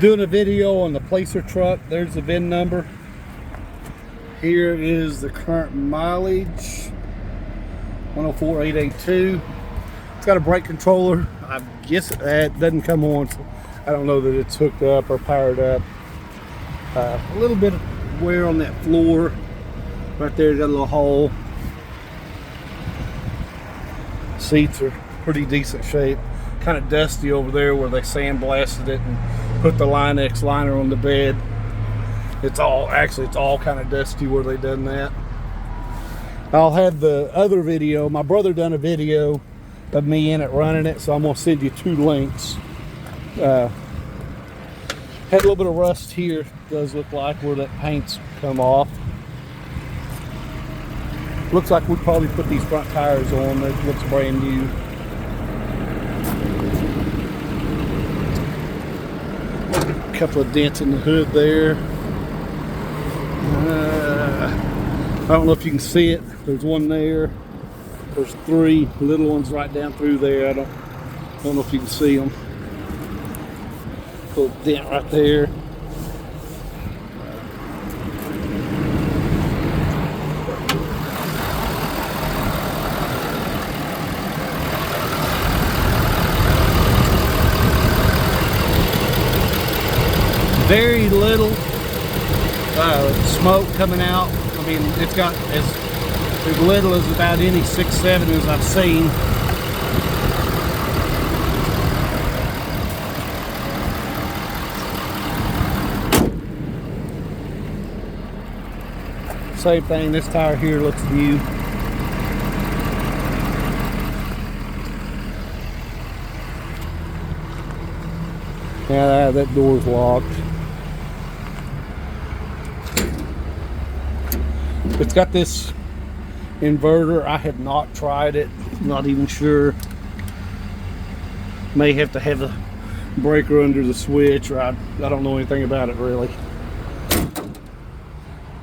Doing a video on the placer truck. There's the VIN number. Here is the current mileage, 104,882. It's got a brake controller. I guess it doesn't come on, so I don't know that it's hooked up or powered up. A little bit of wear on that floor. Right there, got a little hole. Seats are pretty decent shape. Kind of dusty over there where they sandblasted it and put the Line-X liner on the bed. It's all kind of dusty where they done that. I'll have the other video. My brother done a video of me in it running it, so I'm gonna send you 2 links. Had a little bit of rust here, does look like where that paint's come off. Looks like we'd probably put these front tires on. It looks brand new. A couple of dents in the hood there. I don't know if you can see it. There's one there. There's 3 little ones right down through there. I don't know if you can see them. Little dent right there. Very little smoke coming out. I mean, it's got as little as about any 6.7 as I've seen. Same thing, this tire here looks new. Yeah, that door's locked. It's got this inverter. I have not tried it. Not even sure. May have to have a breaker under the switch, or I don't know anything about it really.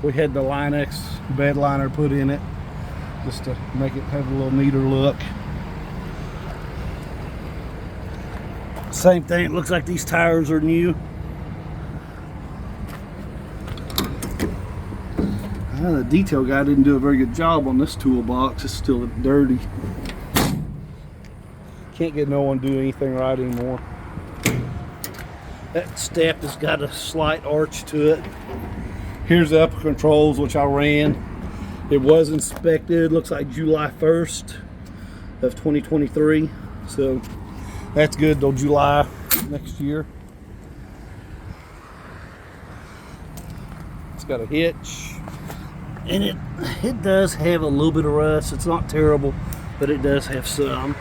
We had the Line-X bed liner put in it just to make it have a little neater look. Same thing, it looks like these tires are new. The detail guy didn't do a very good job on this toolbox. It's still dirty. Can't get no one to do anything right anymore. That step has got a slight arch to it. Here's the upper controls, which I ran. It was inspected, looks like July 1st of 2023. So that's good till July next year. It's got a hitch. And it does have a little bit of rust. It's not terrible, but it does have some.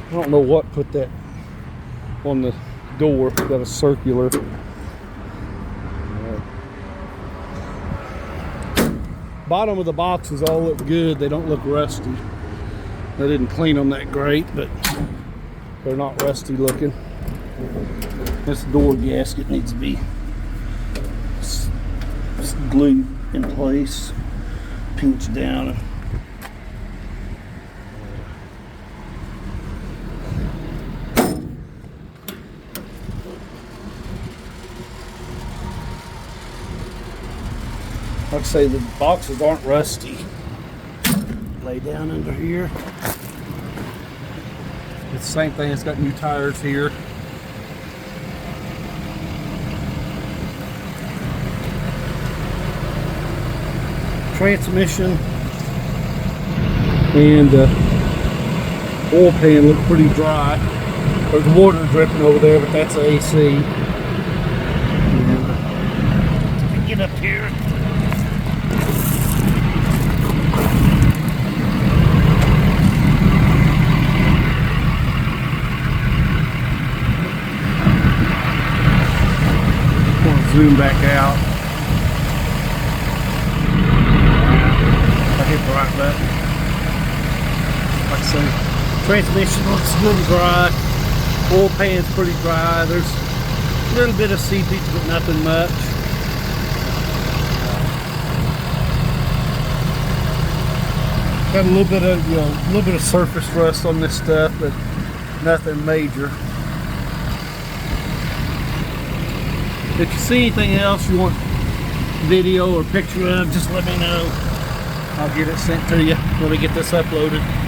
I don't know what put that on the door. It's got a circular. Bottom of the boxes all look good. They don't look rusty. I didn't clean them that great, but they're not rusty looking. This door gasket needs to be glued in place, pinched down. Like I say, the boxes aren't rusty. Lay down under here. It's the same thing, it's got new tires here. Transmission and oil pan look pretty dry. There's water dripping over there, but that's the AC. And, get up here. Zoom back out. I hit the right button. Like I say, transmission looks good and dry. Oil pan's pretty dry. There's a little bit of seepage, but nothing much. Got a little bit of surface rust on this stuff, but Nothing major. If you see anything else you want video or picture of, just let me know. I'll get it sent to you when we get this uploaded.